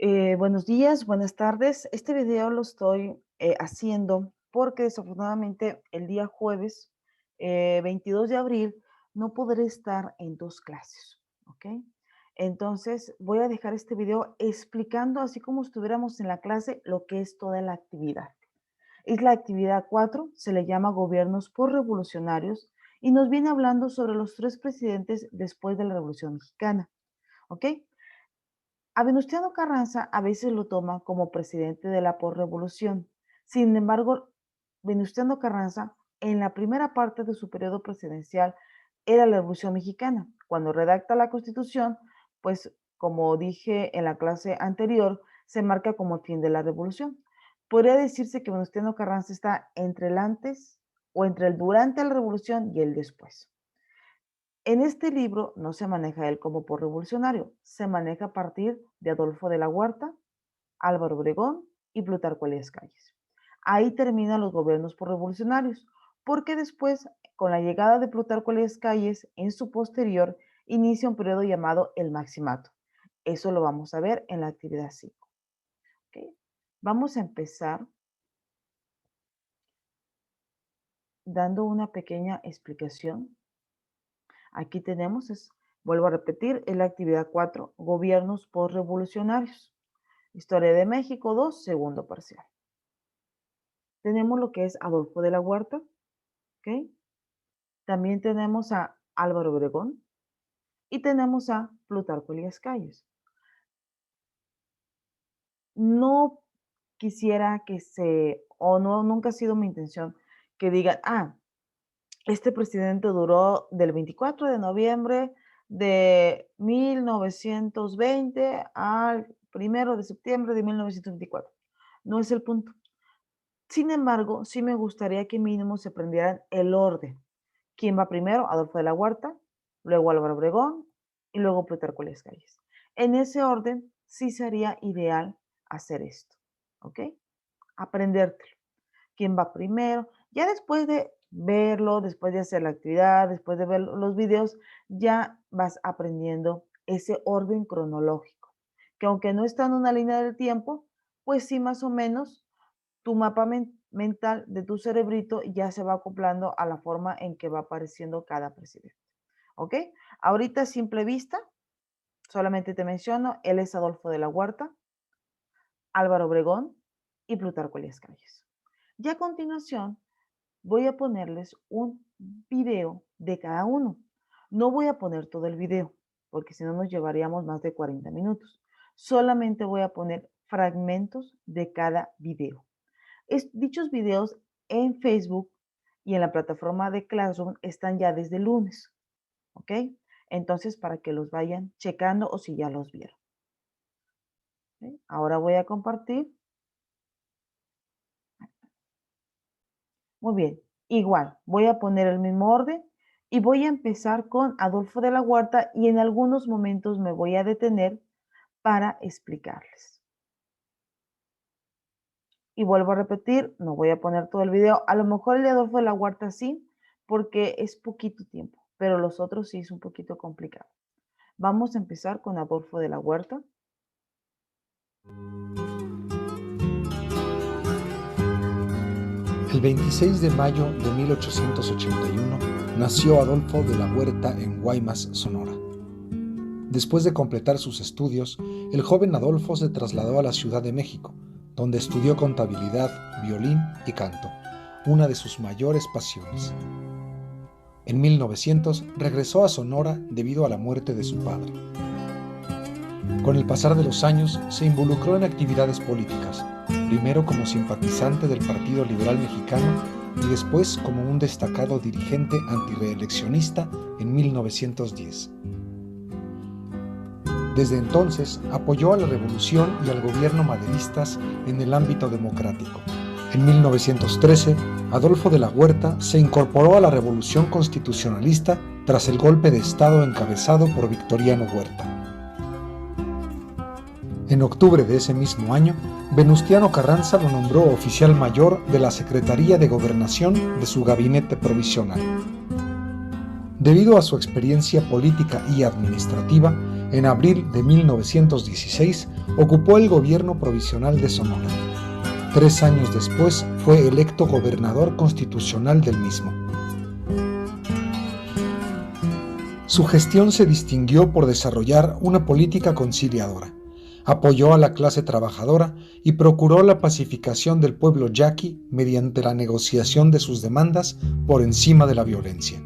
Buenos días, buenas tardes. Este video lo estoy haciendo porque desafortunadamente el día jueves 22 de abril no podré estar en dos clases, ¿ok? Entonces voy a dejar este video explicando, así como estuviéramos en la clase, lo que es toda la actividad. Es la actividad 4, se le llama Gobiernos por Revolucionarios y nos viene hablando sobre los tres presidentes después de la Revolución Mexicana, ¿ok? A Venustiano Carranza a veces lo toma como presidente de la posrevolución. Sin embargo, Venustiano Carranza, en la primera parte de su periodo presidencial, era la Revolución Mexicana. Cuando redacta la Constitución, pues como dije en la clase anterior, se marca como el fin de la revolución. Podría decirse que Venustiano Carranza está entre el antes o entre el durante la revolución y el después. En este libro no se maneja él como por revolucionario, se maneja a partir de Adolfo de la Huerta, Álvaro Obregón y Plutarco Elías Calles. Ahí terminan los gobiernos por revolucionarios, porque después, con la llegada de Plutarco Elías Calles, en su posterior, inicia un periodo llamado el Maximato. Eso lo vamos a ver en la actividad 5. ¿Okay? Vamos a empezar dando una pequeña explicación. Aquí tenemos, vuelvo a repetir, es la actividad 4, gobiernos postrevolucionarios. Historia de México 2, segundo parcial. Tenemos lo que es Adolfo de la Huerta, ¿ok? También tenemos a Álvaro Obregón y tenemos a Plutarco Elías Calles. No quisiera que nunca ha sido mi intención que digan, este presidente duró del 24 de noviembre de 1920 al 1 de septiembre de 1924. No es el punto. Sin embargo, sí me gustaría que mínimo se aprendieran el orden. ¿Quién va primero? Adolfo de la Huerta, luego Álvaro Obregón y luego Plutarco Elías Calles. En ese orden sí sería ideal hacer esto, ¿ok? Aprendértelo. ¿Quién va primero? Ya después de verlo, después de hacer la actividad, después de ver los videos, ya vas aprendiendo ese orden cronológico, que aunque no está en una línea del tiempo, pues sí más o menos tu mapa mental de tu cerebrito ya se va acoplando a la forma en que va apareciendo cada presidente. ¿Ok? Ahorita a simple vista, solamente te menciono, él es Adolfo de la Huerta, Álvaro Obregón y Plutarco Elías Calles. Y a continuación voy a ponerles un video de cada uno. No voy a poner todo el video, porque si no nos llevaríamos más de 40 minutos. Solamente voy a poner fragmentos de cada video. Dichos videos en Facebook y en la plataforma de Classroom están ya desde el lunes, ¿ok? Entonces, para que los vayan checando o si ya los vieron. ¿Okay? Ahora voy a compartir. Muy bien, igual, voy a poner el mismo orden y voy a empezar con Adolfo de la Huerta y en algunos momentos me voy a detener para explicarles. Y vuelvo a repetir, no voy a poner todo el video. A lo mejor el de Adolfo de la Huerta sí, porque es poquito tiempo, pero los otros sí es un poquito complicado. Vamos a empezar con Adolfo de la Huerta. El 26 de mayo de 1881 nació Adolfo de la Huerta en Guaymas, Sonora. Después de completar sus estudios, el joven Adolfo se trasladó a la Ciudad de México, donde estudió contabilidad, violín y canto, una de sus mayores pasiones. En 1900 regresó a Sonora debido a la muerte de su padre. Con el pasar de los años se involucró en actividades políticas, primero como simpatizante del Partido Liberal Mexicano y después como un destacado dirigente antireeleccionista en 1910. Desde entonces apoyó a la revolución y al gobierno maderistas en el ámbito democrático. En 1913, Adolfo de la Huerta se incorporó a la revolución constitucionalista tras el golpe de Estado encabezado por Victoriano Huerta. En octubre de ese mismo año, Venustiano Carranza lo nombró oficial mayor de la Secretaría de Gobernación de su gabinete provisional. Debido a su experiencia política y administrativa, En abril de 1916 ocupó el gobierno provisional de Sonora. 3 años después fue electo gobernador constitucional del mismo. Su gestión se distinguió por desarrollar una política conciliadora. Apoyó a la clase trabajadora y procuró la pacificación del pueblo yaqui mediante la negociación de sus demandas por encima de la violencia.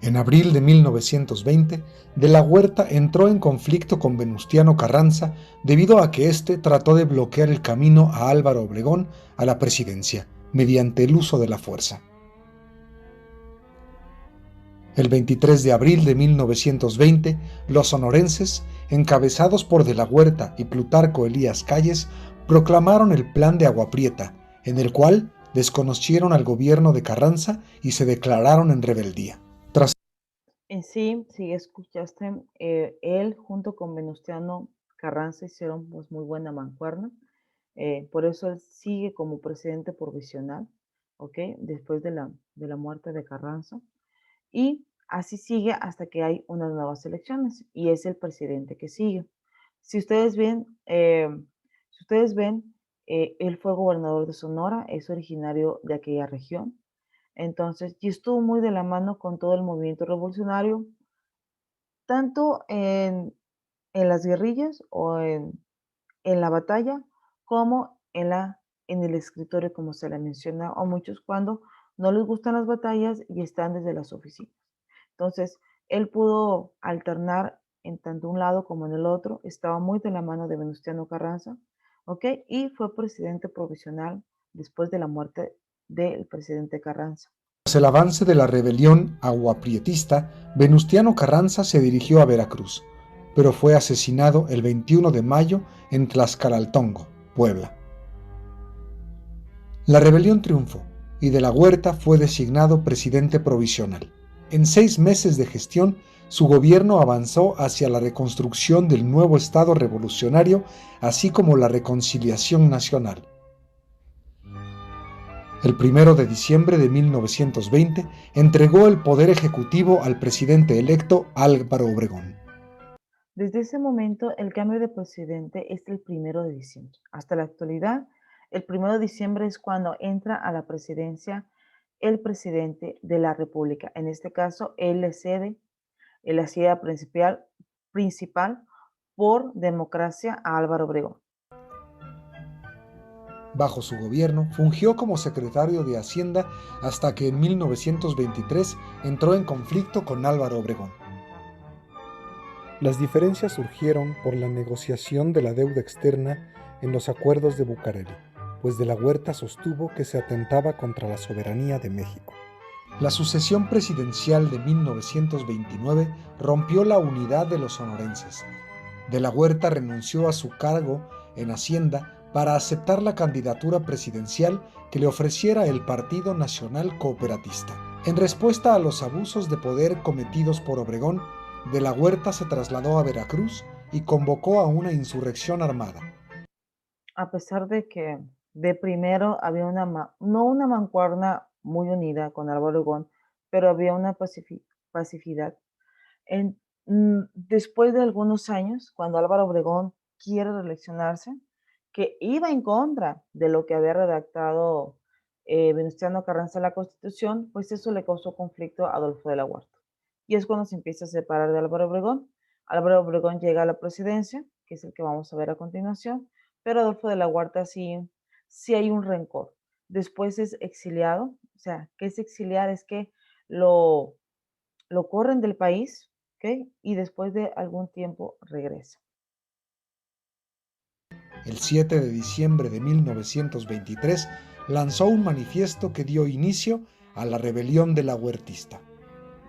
En abril de 1920, De la Huerta entró en conflicto con Venustiano Carranza debido a que éste trató de bloquear el camino a Álvaro Obregón a la presidencia mediante el uso de la fuerza. El 23 de abril de 1920, los sonorenses, encabezados por De la Huerta y Plutarco Elías Calles, proclamaron el Plan de Agua Prieta, en el cual desconocieron al gobierno de Carranza y se declararon en rebeldía. Sí, escuchaste, él junto con Venustiano Carranza hicieron pues muy buena mancuerna, por eso él sigue como presidente provisional, ¿ok? Después de la muerte de Carranza. Y así sigue hasta que hay unas nuevas elecciones y es el presidente que sigue. Si ustedes ven, él fue gobernador de Sonora, es originario de aquella región. Entonces, y estuvo muy de la mano con todo el movimiento revolucionario, tanto en las guerrillas o en la batalla, como en el escritorio, como se le menciona a muchos cuando no les gustan las batallas y están desde las oficinas. Entonces, él pudo alternar en tanto un lado como en el otro, estaba muy de la mano de Venustiano Carranza, ¿ok? Y fue presidente provisional después de la muerte del presidente Carranza. Tras el avance de la rebelión aguaprietista, Venustiano Carranza se dirigió a Veracruz, pero fue asesinado el 21 de mayo en Tlaxcalaltongo, Puebla. La rebelión triunfó y De la Huerta fue designado presidente provisional. En 6 meses de gestión, su gobierno avanzó hacia la reconstrucción del nuevo Estado revolucionario, así como la reconciliación nacional. El 1 de diciembre de 1920 entregó el poder ejecutivo al presidente electo Álvaro Obregón. Desde ese momento, el cambio de presidente es el 1 de diciembre. Hasta la actualidad, el 1 de diciembre es cuando entra a la presidencia el presidente de la República. En este caso, él le cede la silla principal por democracia a Álvaro Obregón. Bajo su gobierno, fungió como secretario de Hacienda hasta que en 1923 entró en conflicto con Álvaro Obregón. Las diferencias surgieron por la negociación de la deuda externa en los acuerdos de Bucareli, pues De la Huerta sostuvo que se atentaba contra la soberanía de México. La sucesión presidencial de 1929 rompió la unidad de los sonorenses. De la Huerta renunció a su cargo en Hacienda para aceptar la candidatura presidencial que le ofreciera el Partido Nacional Cooperatista. En respuesta a los abusos de poder cometidos por Obregón, De la Huerta se trasladó a Veracruz y convocó a una insurrección armada. A pesar de que de primero había no una mancuerna muy unida con Álvaro Obregón, pero había una pacificidad. Después de algunos años, cuando Álvaro Obregón quiere reeleccionarse, que iba en contra de lo que había redactado Venustiano Carranza en la Constitución, pues eso le causó conflicto a Adolfo de la Huerta. Y es cuando se empieza a separar de Álvaro Obregón. Álvaro Obregón llega a la presidencia, que es el que vamos a ver a continuación, pero Adolfo de la Huerta sí hay un rencor. Después es exiliado, o sea, ¿qué es exiliar? Es que lo corren del país, ¿ok? Y después de algún tiempo regresa. El 7 de diciembre de 1923 lanzó un manifiesto que dio inicio a la rebelión de la Huertista.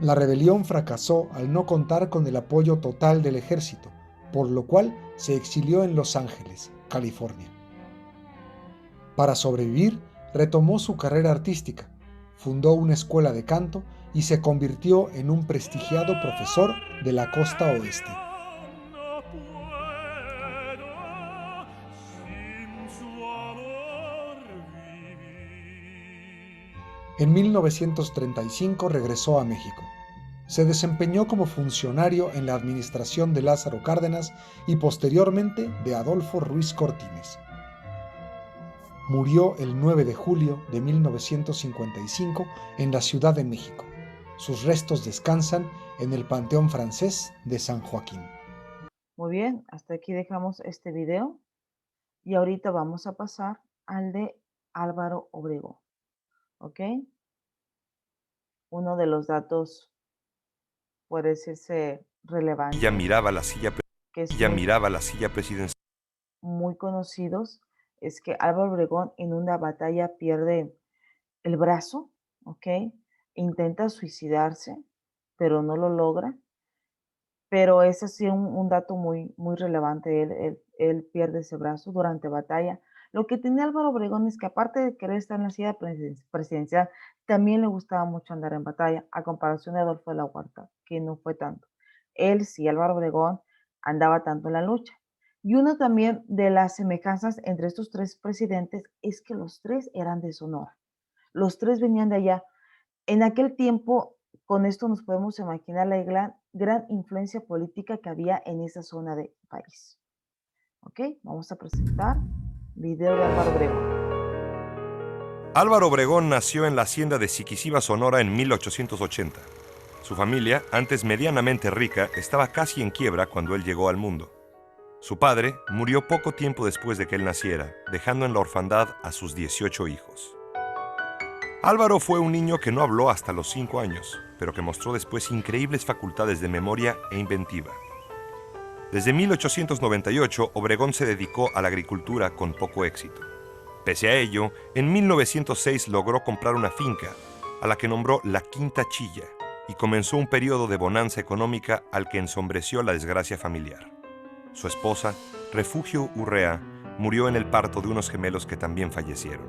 La rebelión fracasó al no contar con el apoyo total del ejército, por lo cual se exilió en Los Ángeles, California. Para sobrevivir, retomó su carrera artística, fundó una escuela de canto y se convirtió en un prestigiado profesor de la costa oeste. En 1935 regresó a México. Se desempeñó como funcionario en la administración de Lázaro Cárdenas y posteriormente de Adolfo Ruiz Cortines. Murió el 9 de julio de 1955 en la Ciudad de México. Sus restos descansan en el Panteón Francés de San Joaquín. Muy bien, hasta aquí dejamos este video y ahorita vamos a pasar al de Álvaro Obregón, ¿ok? Uno de los datos puede decirse relevante, Ella miraba la silla presidencial. Muy conocidos, es que Álvaro Obregón en una batalla pierde el brazo, ¿ok? Intenta suicidarse, pero no lo logra. Pero ese sí un dato muy, muy relevante. Él pierde ese brazo durante batalla. Lo que tenía Álvaro Obregón es que aparte de querer estar en la silla presidencial, también le gustaba mucho andar en batalla, a comparación de Adolfo de la Huerta, que no fue tanto. Él sí, Álvaro Obregón, andaba tanto en la lucha. Y una también de las semejanzas entre estos tres presidentes es que los tres eran de Sonora. Los tres venían de allá. En aquel tiempo, con esto nos podemos imaginar la gran influencia política que había en esa zona del país. Ok, vamos a presentar video de Álvaro Obregón. Álvaro Obregón nació en la hacienda de Siquisiba, Sonora, en 1880. Su familia, antes medianamente rica, estaba casi en quiebra cuando él llegó al mundo. Su padre murió poco tiempo después de que él naciera, dejando en la orfandad a sus 18 hijos. Álvaro fue un niño que no habló hasta los 5 años, pero que mostró después increíbles facultades de memoria e inventiva. Desde 1898, Obregón se dedicó a la agricultura con poco éxito. Pese a ello, en 1906 logró comprar una finca, a la que nombró La Quinta Chilla, y comenzó un periodo de bonanza económica al que ensombreció la desgracia familiar. Su esposa, Refugio Urrea, murió en el parto de unos gemelos que también fallecieron.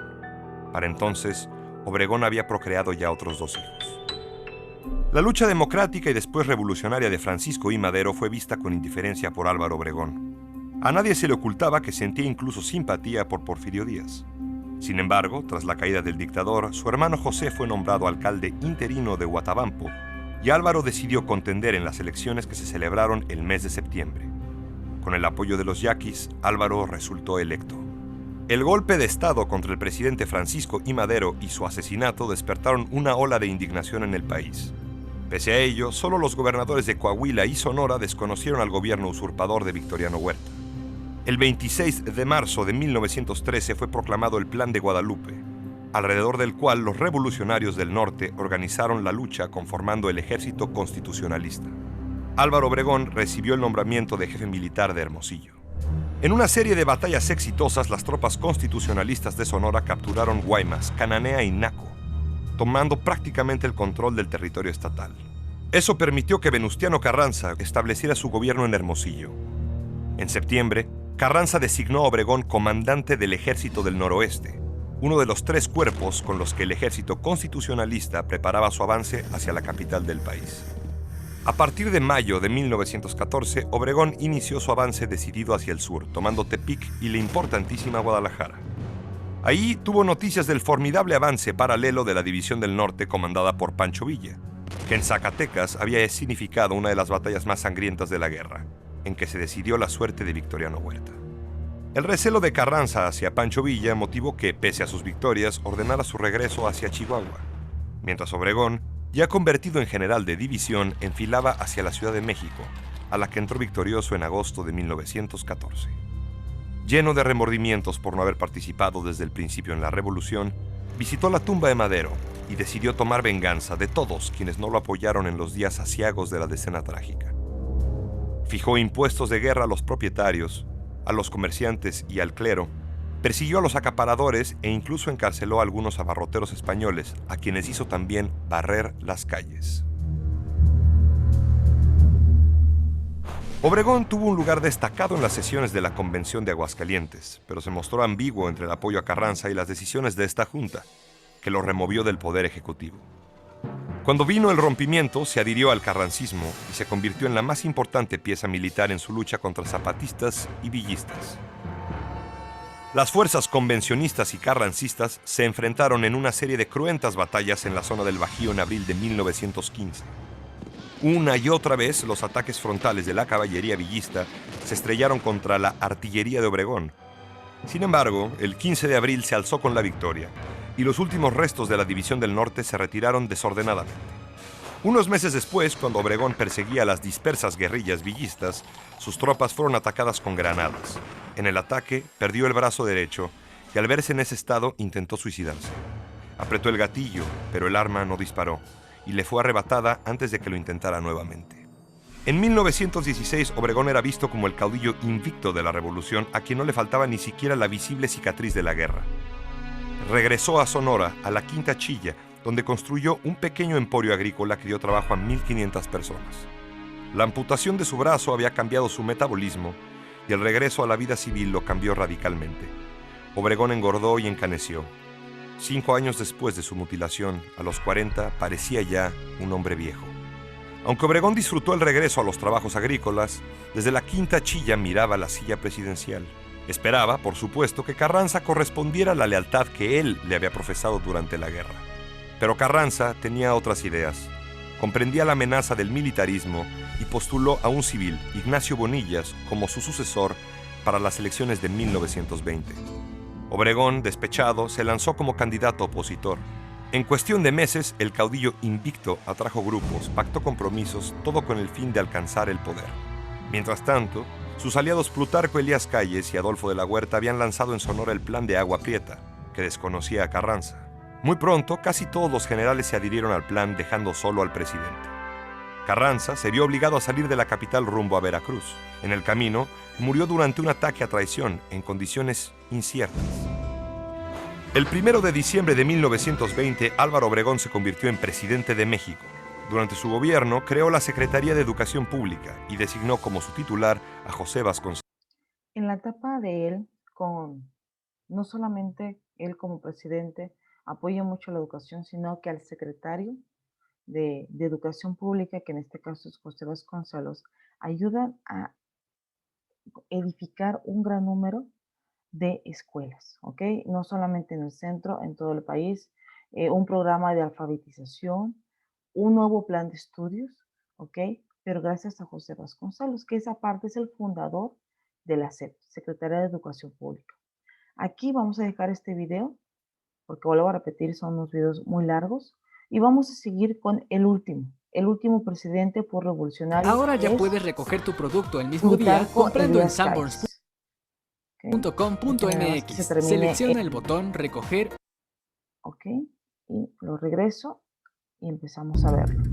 Para entonces, Obregón había procreado ya otros 2 hijos. La lucha democrática y después revolucionaria de Francisco I. Madero fue vista con indiferencia por Álvaro Obregón. A nadie se le ocultaba que sentía incluso simpatía por Porfirio Díaz. Sin embargo, tras la caída del dictador, su hermano José fue nombrado alcalde interino de Huatabampo y Álvaro decidió contender en las elecciones que se celebraron el mes de septiembre. Con el apoyo de los yaquis, Álvaro resultó electo. El golpe de Estado contra el presidente Francisco I. Madero y su asesinato despertaron una ola de indignación en el país. Pese a ello, solo los gobernadores de Coahuila y Sonora desconocieron al gobierno usurpador de Victoriano Huerta. El 26 de marzo de 1913 fue proclamado el Plan de Guadalupe, alrededor del cual los revolucionarios del norte organizaron la lucha conformando el Ejército Constitucionalista. Álvaro Obregón recibió el nombramiento de jefe militar de Hermosillo. En una serie de batallas exitosas, las tropas constitucionalistas de Sonora capturaron Guaymas, Cananea y Naco, tomando prácticamente el control del territorio estatal. Eso permitió que Venustiano Carranza estableciera su gobierno en Hermosillo. En septiembre, Carranza designó a Obregón comandante del Ejército del Noroeste, uno de los 3 cuerpos con los que el ejército constitucionalista preparaba su avance hacia la capital del país. A partir de mayo de 1914, Obregón inició su avance decidido hacia el sur, tomando Tepic y la importantísima Guadalajara. Ahí tuvo noticias del formidable avance paralelo de la División del Norte comandada por Pancho Villa, que en Zacatecas había significado una de las batallas más sangrientas de la guerra, en que se decidió la suerte de Victoriano Huerta. El recelo de Carranza hacia Pancho Villa motivó que, pese a sus victorias, ordenara su regreso hacia Chihuahua, mientras Obregón, ya convertido en general de división, enfilaba hacia la Ciudad de México, a la que entró victorioso en agosto de 1914. Lleno de remordimientos por no haber participado desde el principio en la revolución, visitó la tumba de Madero y decidió tomar venganza de todos quienes no lo apoyaron en los días aciagos de la decena trágica. Fijó impuestos de guerra a los propietarios, a los comerciantes y al clero, persiguió a los acaparadores e incluso encarceló a algunos abarroteros españoles, a quienes hizo también barrer las calles. Obregón tuvo un lugar destacado en las sesiones de la Convención de Aguascalientes, pero se mostró ambiguo entre el apoyo a Carranza y las decisiones de esta junta, que lo removió del poder ejecutivo. Cuando vino el rompimiento, se adhirió al carrancismo y se convirtió en la más importante pieza militar en su lucha contra zapatistas y villistas. Las fuerzas convencionistas y carrancistas se enfrentaron en una serie de cruentas batallas en la zona del Bajío en abril de 1915. Una y otra vez los ataques frontales de la caballería villista se estrellaron contra la artillería de Obregón. Sin embargo, el 15 de abril se alzó con la victoria y los últimos restos de la División del Norte se retiraron desordenadamente. Unos meses después, cuando Obregón perseguía a las dispersas guerrillas villistas, sus tropas fueron atacadas con granadas. En el ataque, perdió el brazo derecho y al verse en ese estado intentó suicidarse. Apretó el gatillo, pero el arma no disparó y le fue arrebatada antes de que lo intentara nuevamente. En 1916, Obregón era visto como el caudillo invicto de la revolución, a quien no le faltaba ni siquiera la visible cicatriz de la guerra. Regresó a Sonora, a la Quinta Chilla, donde construyó un pequeño emporio agrícola que dio trabajo a 1,500 personas. La amputación de su brazo había cambiado su metabolismo y el regreso a la vida civil lo cambió radicalmente. Obregón engordó y encaneció. 5 años después de su mutilación, a los 40, parecía ya un hombre viejo. Aunque Obregón disfrutó el regreso a los trabajos agrícolas, desde la Quinta Chilla miraba la silla presidencial. Esperaba, por supuesto, que Carranza correspondiera a la lealtad que él le había profesado durante la guerra. Pero Carranza tenía otras ideas. Comprendía la amenaza del militarismo y postuló a un civil, Ignacio Bonillas, como su sucesor para las elecciones de 1920. Obregón, despechado, se lanzó como candidato opositor. En cuestión de meses, el caudillo invicto atrajo grupos, pactó compromisos, todo con el fin de alcanzar el poder. Mientras tanto, sus aliados Plutarco Elías Calles y Adolfo de la Huerta habían lanzado en Sonora el plan de Agua Prieta, que desconocía a Carranza. Muy pronto, casi todos los generales se adhirieron al plan, dejando solo al presidente. Carranza se vio obligado a salir de la capital rumbo a Veracruz. En el camino, murió durante un ataque a traición en condiciones inciertas. El 1 de diciembre de 1920, Álvaro Obregón se convirtió en presidente de México. Durante su gobierno, creó la Secretaría de Educación Pública y designó como su titular a José Vasconcelos. En la etapa de él, no solamente él como presidente apoya mucho la educación, sino que al secretario de Educación Pública, que en este caso es José Vasconcelos, ayudan a edificar un gran número de escuelas, ¿ok? No solamente en el centro, en todo el país, un programa de alfabetización, un nuevo plan de estudios, ¿ok? Pero gracias a José Vasconcelos, que esa parte es el fundador de la SEP, Secretaría de Educación Pública. Aquí vamos a dejar este video, porque vuelvo a repetir, son unos videos muy largos, y vamos a seguir con el último presidente por revolucionario. Ahora ya puedes recoger tu producto el mismo día comprando en sanborns.com.mx. Selecciona el botón recoger. Ok, y lo regreso y empezamos a verlo.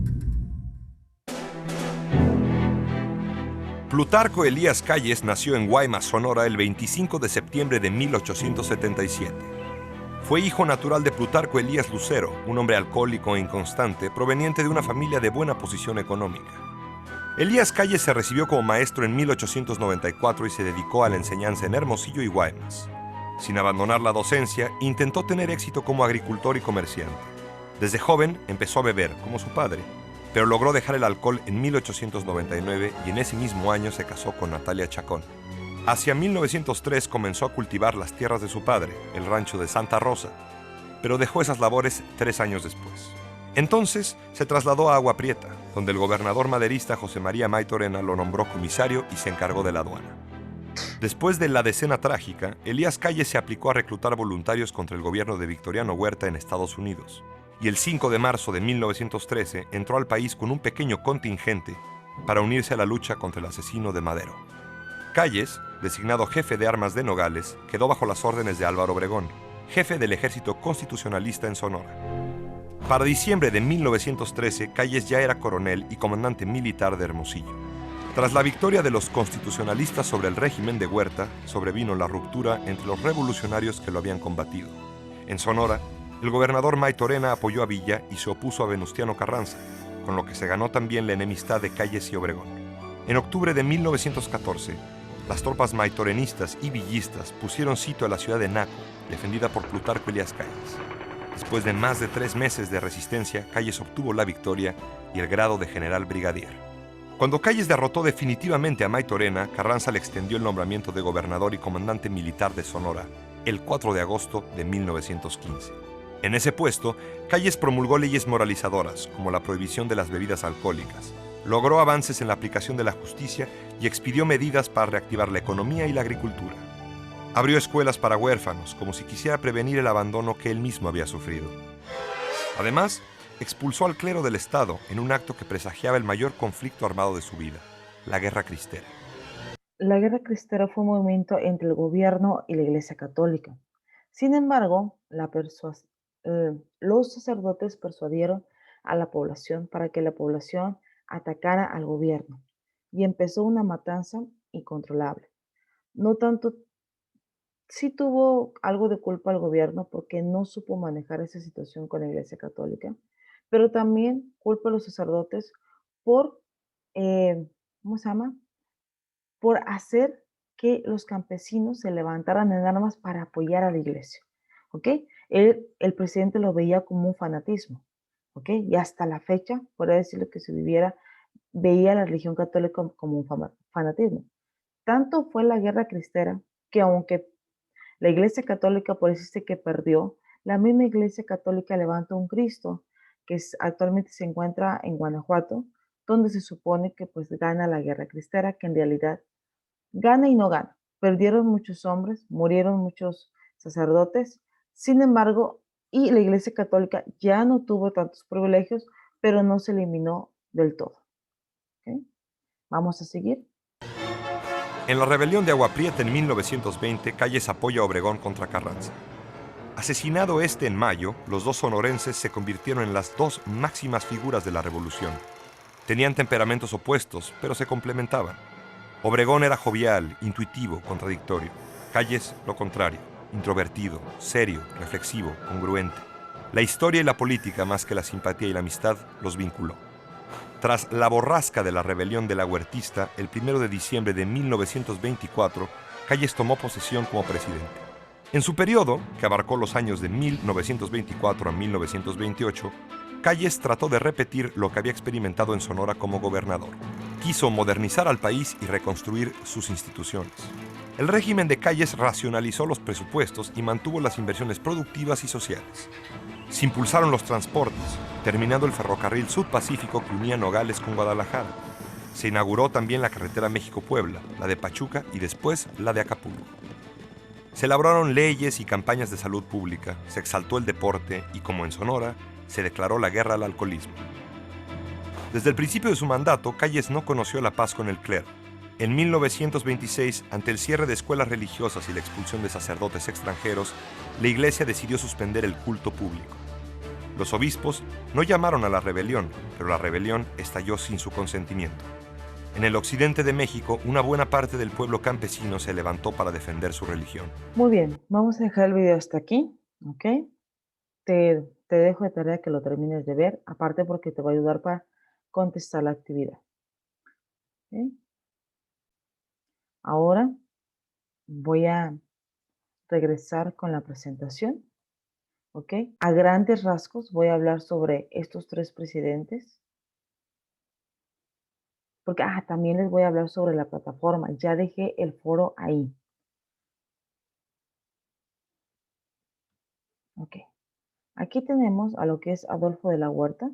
Plutarco Elías Calles nació en Guaymas, Sonora, el 25 de septiembre de 1877. Fue hijo natural de Plutarco Elías Lucero, un hombre alcohólico e inconstante, proveniente de una familia de buena posición económica. Elías Calles se recibió como maestro en 1894 y se dedicó a la enseñanza en Hermosillo y Guaymas. Sin abandonar la docencia, intentó tener éxito como agricultor y comerciante. Desde joven empezó a beber, como su padre, pero logró dejar el alcohol en 1899 y en ese mismo año se casó con Natalia Chacón. Hacia 1903 comenzó a cultivar las tierras de su padre, el rancho de Santa Rosa, pero dejó esas labores 3 años después. Entonces se trasladó a Agua Prieta, donde el gobernador maderista José María Maytorena lo nombró comisario y se encargó de la aduana. Después de la Decena Trágica, Elías Calles se aplicó a reclutar voluntarios contra el gobierno de Victoriano Huerta en Estados Unidos, y el 5 de marzo de 1913 entró al país con un pequeño contingente para unirse a la lucha contra el asesino de Madero. Calles, designado jefe de armas de Nogales, quedó bajo las órdenes de Álvaro Obregón, jefe del ejército constitucionalista en Sonora. Para diciembre de 1913, Calles ya era coronel y comandante militar de Hermosillo. Tras la victoria de los constitucionalistas sobre el régimen de Huerta, sobrevino la ruptura entre los revolucionarios que lo habían combatido. En Sonora, el gobernador Maytorena apoyó a Villa y se opuso a Venustiano Carranza, con lo que se ganó también la enemistad de Calles y Obregón. En octubre de 1914, las tropas maitorenistas y villistas pusieron sitio a la ciudad de Naco, defendida por Plutarco Elías Calles. Después de más de 3 meses de resistencia, Calles obtuvo la victoria y el grado de general brigadier. Cuando Calles derrotó definitivamente a Maytorena, Carranza le extendió el nombramiento de gobernador y comandante militar de Sonora el 4 de agosto de 1915. En ese puesto, Calles promulgó leyes moralizadoras, como la prohibición de las bebidas alcohólicas, Logró avances en la aplicación de la justicia y expidió medidas para reactivar la economía y la agricultura. Abrió escuelas para huérfanos, como si quisiera prevenir el abandono que él mismo había sufrido. Además, expulsó al clero del Estado en un acto que presagiaba el mayor conflicto armado de su vida, la Guerra Cristera. La Guerra Cristera fue un movimiento entre el gobierno y la Iglesia Católica. Sin embargo, los sacerdotes persuadieron a la población para que la población atacara al gobierno y empezó una matanza incontrolable. No tanto, sí tuvo algo de culpa el gobierno porque no supo manejar esa situación con la Iglesia Católica, pero también culpa a los sacerdotes por, ¿cómo se llama? Por hacer que los campesinos se levantaran en armas para apoyar a la iglesia, ¿ok? El presidente lo veía como un fanatismo, ¿ok? Y hasta la fecha, podría decirlo que si viviera, veía a la religión católica como un fanatismo. Tanto fue la guerra cristera que aunque la iglesia católica por eso dice que perdió, la misma iglesia católica levanta un Cristo que actualmente se encuentra en Guanajuato, donde se supone que pues gana la guerra cristera, que en realidad gana y no gana. Perdieron muchos hombres, murieron muchos sacerdotes. Sin embargo, y la Iglesia Católica ya no tuvo tantos privilegios, pero no se eliminó del todo. ¿Ok? Vamos a seguir. En la rebelión de Agua Prieta en 1920, Calles apoya a Obregón contra Carranza. Asesinado este en mayo, los dos sonorenses se convirtieron en las dos máximas figuras de la revolución. Tenían temperamentos opuestos, pero se complementaban. Obregón era jovial, intuitivo, contradictorio. Calles, lo contrario, introvertido, serio, reflexivo, congruente. La historia y la política, más que la simpatía y la amistad, los vinculó. Tras la borrasca de la rebelión de la Huertista, el 1 de diciembre de 1924, Calles tomó posesión como presidente. En su periodo, que abarcó los años de 1924 a 1928, Calles trató de repetir lo que había experimentado en Sonora como gobernador. Quiso modernizar al país y reconstruir sus instituciones. El régimen de Calles racionalizó los presupuestos y mantuvo las inversiones productivas y sociales. Se impulsaron los transportes, terminando el ferrocarril Sud-Pacífico que unía Nogales con Guadalajara. Se inauguró también la carretera México-Puebla, la de Pachuca y después la de Acapulco. Se elaboraron leyes y campañas de salud pública, se exaltó el deporte y, como en Sonora, se declaró la guerra al alcoholismo. Desde el principio de su mandato, Calles no conoció la paz con el clero. En 1926, ante el cierre de escuelas religiosas y la expulsión de sacerdotes extranjeros, la Iglesia decidió suspender el culto público. Los obispos no llamaron a la rebelión, pero la rebelión estalló sin su consentimiento. En el occidente de México, una buena parte del pueblo campesino se levantó para defender su religión. Muy bien, vamos a dejar el video hasta aquí, ¿ok? Te dejo de tarea que lo termines de ver, aparte porque te va a ayudar para contestar la actividad. ¿Ok? Ahora voy a regresar con la presentación. ¿Ok? A grandes rasgos voy a hablar sobre estos tres presidentes. Porque también les voy a hablar sobre la plataforma. Ya dejé el foro ahí. Ok. Aquí tenemos a lo que es Adolfo de la Huerta.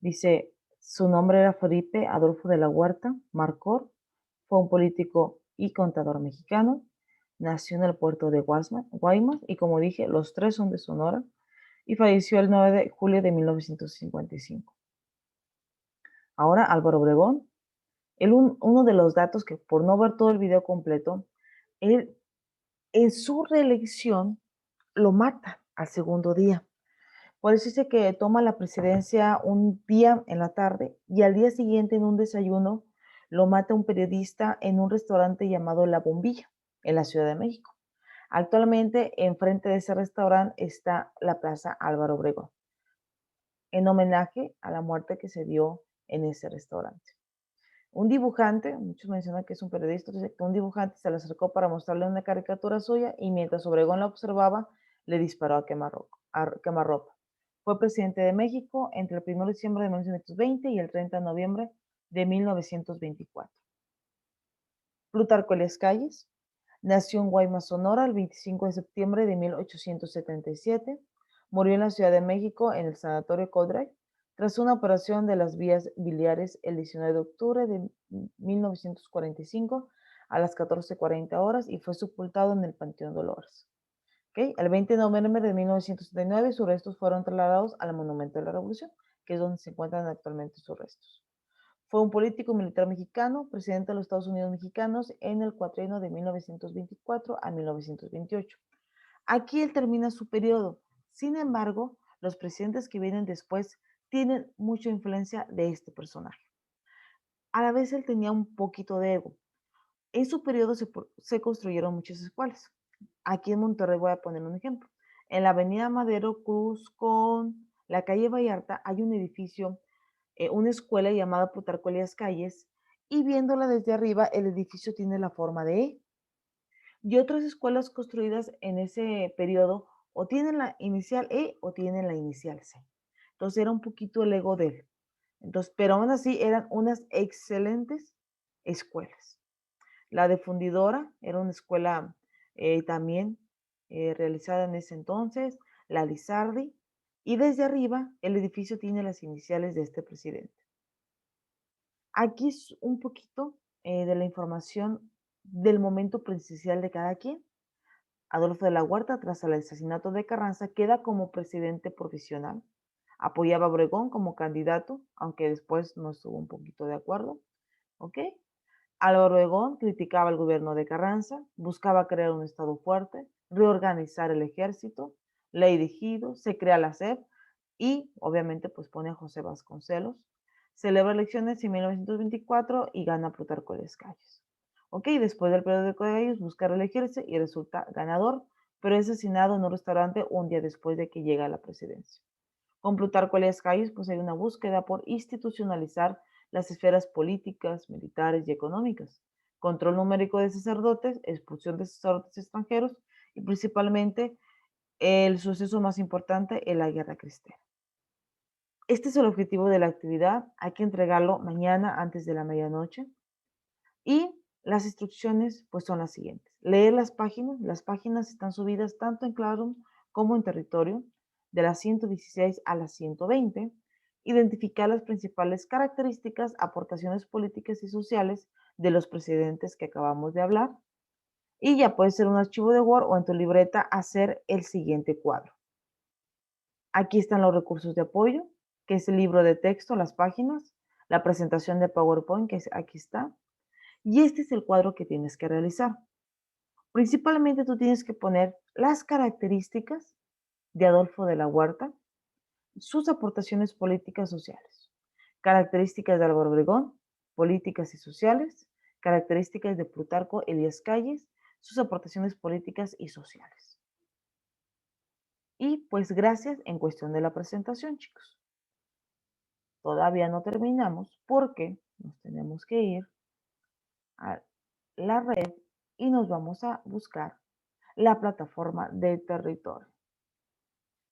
Dice, su nombre era Felipe Adolfo de la Huerta Marcor. Fue un político y contador mexicano. Nació en el puerto de Guaymas y como dije, los tres son de Sonora. Y falleció el 9 de julio de 1955. Ahora Álvaro Obregón. Uno de los datos que por no ver todo el video completo, él en su reelección lo mata al segundo día. Por eso dice que toma la presidencia un día en la tarde y al día siguiente en un desayuno lo mata un periodista en un restaurante llamado La Bombilla en la Ciudad de México. Actualmente enfrente de ese restaurante está la Plaza Álvaro Obregón, en homenaje a la muerte que se dio en ese restaurante. Un dibujante, muchos mencionan que es un periodista, dice que un dibujante se le acercó para mostrarle una caricatura suya y mientras Obregón la observaba, le disparó a quemarropa. Fue presidente de México entre el 1 de diciembre de 1920 y el 30 de noviembre de 1924. Plutarco Elías Calles nació en Guaymas, Sonora, el 25 de septiembre de 1877. Murió en la Ciudad de México en el Sanatorio Coldray tras una operación de las vías biliares el 19 de octubre de 1945 a las 14:40 horas y fue sepultado en el Panteón Dolores. ¿Okay? El 20 de noviembre de 1979 sus restos fueron trasladados al Monumento de la Revolución, que es donde se encuentran actualmente sus restos. Fue un político militar mexicano, presidente de los Estados Unidos mexicanos en el cuatrienio de 1924 a 1928. Aquí él termina su periodo. Sin embargo, los presidentes que vienen después tienen mucha influencia de este personaje. A la vez él tenía un poquito de ego. En su periodo se construyeron muchas escuelas. Aquí en Monterrey voy a poner un ejemplo. En la avenida Madero Cruz con la calle Vallarta hay un edificio, una escuela llamada Plutarco Elías Calles, y viéndola desde arriba el edificio tiene la forma de E. Y otras escuelas construidas en ese periodo o tienen la inicial E o tienen la inicial C. Entonces era un poquito el ego de él. Entonces, pero aún así eran unas excelentes escuelas. La de Fundidora era una escuela también realizada en ese entonces, la Lizardi, y desde arriba el edificio tiene las iniciales de este presidente. Aquí es un poquito de la información del momento presidencial de cada quien. Adolfo de la Huerta, tras el asesinato de Carranza, queda como presidente provisional. Apoyaba a Obregón como candidato, aunque después no estuvo un poquito de acuerdo. ¿Ok? Álvaro Obregón criticaba el gobierno de Carranza, buscaba crear un estado fuerte, reorganizar el ejército, ley de ejidos, se crea la SEP y obviamente pues pone a José Vasconcelos. Celebra elecciones en 1924 y gana Plutarco Elías Calles. Ok, después del periodo de Calles busca reelegirse y resulta ganador, pero es asesinado en un restaurante un día después de que llega a la presidencia. Con Plutarco Elías Calles pues hay una búsqueda por institucionalizar las esferas políticas, militares y económicas, control numérico de sacerdotes, expulsión de sacerdotes extranjeros y principalmente el suceso más importante en la Guerra Cristera. Este es el objetivo de la actividad, hay que entregarlo mañana antes de la medianoche y las instrucciones pues son las siguientes. Leer las páginas están subidas tanto en Classroom como en Territorio, de las 116 a las 120, identificar las principales características, aportaciones políticas y sociales de los presidentes que acabamos de hablar, y ya puede ser un archivo de Word o en tu libreta hacer el siguiente cuadro. Aquí están los recursos de apoyo, que es el libro de texto, las páginas, la presentación de PowerPoint, que aquí está, y este es el cuadro que tienes que realizar. Principalmente tú tienes que poner las características de Adolfo de la Huerta, sus aportaciones políticas sociales, características de Álvaro Obregón, políticas y sociales, características de Plutarco Elías Calles, sus aportaciones políticas y sociales. Y pues gracias en cuestión de la presentación, chicos. Todavía no terminamos porque nos tenemos que ir a la red y nos vamos a buscar la plataforma de Territorio.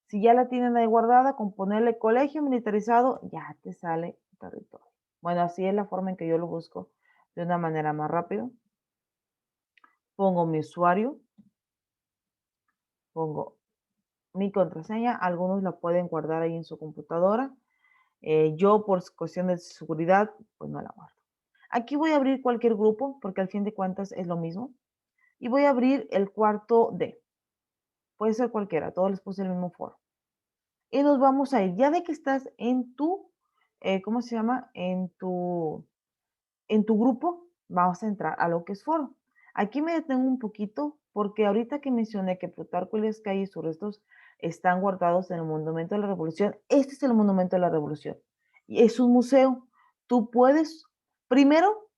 Si ya la tienen ahí guardada, con ponerle colegio militarizado, ya te sale Territorio. Bueno, así es la forma en que yo lo busco de una manera más rápida. Pongo mi usuario, pongo mi contraseña, algunos la pueden guardar ahí en su computadora. Yo por cuestiones de seguridad, pues no la guardo. Aquí voy a abrir cualquier grupo, porque al fin de cuentas es lo mismo. Y voy a abrir el cuarto D. Puede ser cualquiera, todos les puse el mismo foro. Y nos vamos a ir, ya de que estás en tu, ¿cómo se llama? En tu grupo, vamos a entrar a lo que es foro. Aquí me detengo un poquito porque ahorita que mencioné que Plutarco Elías Calles y sus restos están guardados en el Monumento de la Revolución, este es el Monumento de la Revolución. Y es un museo. Tú puedes, primero,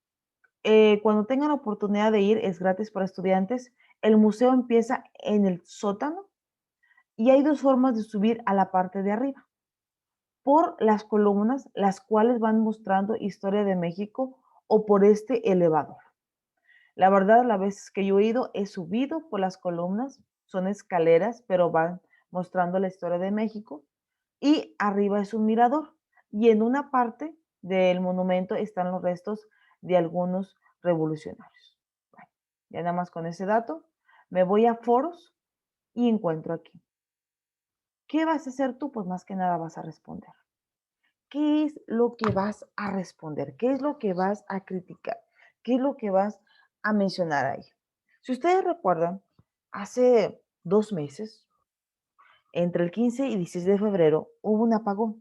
cuando tengan la oportunidad de ir, es gratis para estudiantes. El museo empieza en el sótano y hay dos formas de subir a la parte de arriba. Por las columnas, las cuales van mostrando historia de México o por este elevador. La verdad, las veces que yo he ido, he subido por las columnas, son escaleras, pero van mostrando la historia de México. Y arriba es un mirador. Y en una parte del monumento están los restos de algunos revolucionarios. Bueno, ya nada más con ese dato, me voy a foros y encuentro aquí. ¿Qué vas a hacer tú? Pues más que nada vas a responder. ¿qué es lo que vas a responder? ¿Qué es lo que vas a criticar? ¿Qué es lo que vas a mencionar ahí? Si ustedes recuerdan, hace 2 meses, entre el 15 y 16 de febrero, hubo un apagón.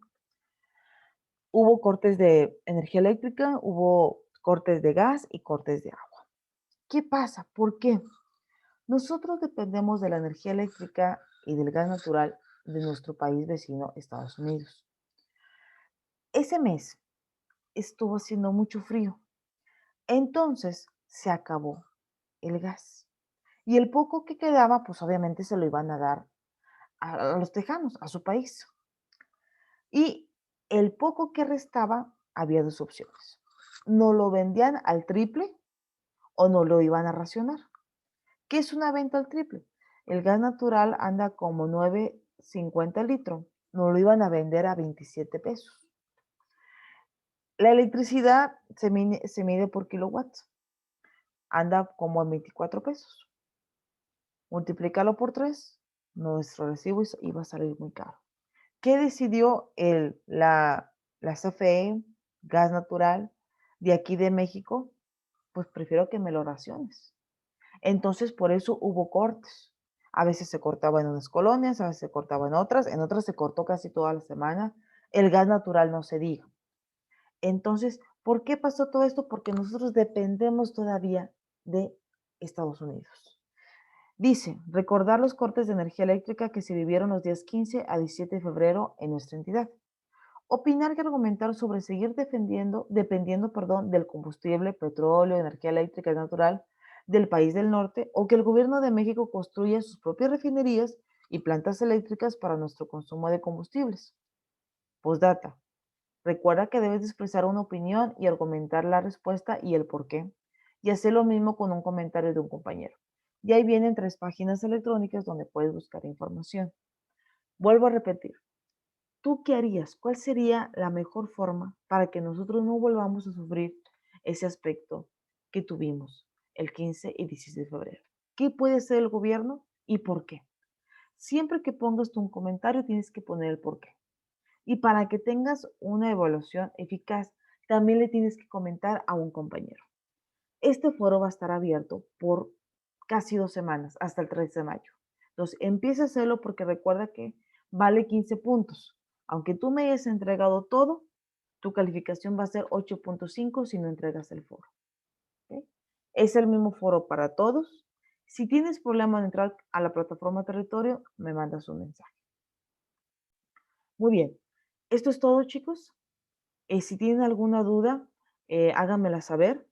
Hubo cortes de energía eléctrica, hubo cortes de gas y cortes de agua. ¿Qué pasa? ¿Por qué? Nosotros dependemos de la energía eléctrica y del gas natural de nuestro país vecino, Estados Unidos. Ese mes estuvo haciendo mucho frío, entonces se acabó el gas. Y el poco que quedaba, pues obviamente se lo iban a dar a los tejanos, a su país. Y el poco que restaba, había dos opciones. No lo vendían al triple o no lo iban a racionar. ¿Qué es una venta al triple? El gas natural anda como 9.50 el litro. No lo iban a vender a 27 pesos. La electricidad se mide por kilowatts. Anda como en 24 pesos. Multiplícalo por 3, nuestro recibo iba a salir muy caro. ¿Qué decidió la CFE, gas natural, de aquí de México? Pues prefiero que me lo raciones. Entonces, por eso hubo cortes. A veces se cortaba en unas colonias, a veces se cortaba en otras se cortó casi toda la semana. El gas natural no se diga. Entonces, ¿por qué pasó todo esto? Porque nosotros dependemos todavía de Estados Unidos. Dice, recordar los cortes de energía eléctrica que se vivieron los días 15 a 17 de febrero en nuestra entidad. Opinar y argumentar sobre seguir dependiendo del combustible, petróleo, energía eléctrica y natural del país del norte, o que el gobierno de México construya sus propias refinerías y plantas eléctricas para nuestro consumo de combustibles. Postdata. Recuerda que debes expresar una opinión y argumentar la respuesta y el por qué. Y hacer lo mismo con un comentario de un compañero. Y ahí vienen 3 páginas electrónicas donde puedes buscar información. Vuelvo a repetir. ¿Tú qué harías? ¿Cuál sería la mejor forma para que nosotros no volvamos a sufrir ese aspecto que tuvimos el 15 y 16 de febrero? ¿Qué puede hacer el gobierno y por qué? Siempre que pongas tú un comentario tienes que poner el por qué. Y para que tengas una evaluación eficaz, también le tienes que comentar a un compañero. Este foro va a estar abierto por casi 2 semanas, hasta el 3 de mayo. Entonces, empieza a hacerlo porque recuerda que vale 15 puntos. Aunque tú me hayas entregado todo, tu calificación va a ser 8.5 si no entregas el foro. ¿Ok? Es el mismo foro para todos. Si tienes problema en entrar a la plataforma territorio, me mandas un mensaje. Muy bien. Esto es todo, chicos. Si tienen alguna duda, háganmela saber.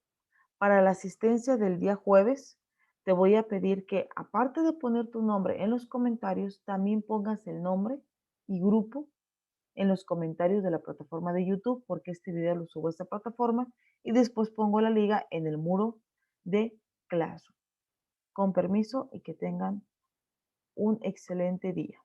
Para la asistencia del día jueves, te voy a pedir que, aparte de poner tu nombre en los comentarios, también pongas el nombre y grupo en los comentarios de la plataforma de YouTube, porque este video lo subo a esta plataforma y después pongo la liga en el muro de Classroom. Con permiso y que tengan un excelente día.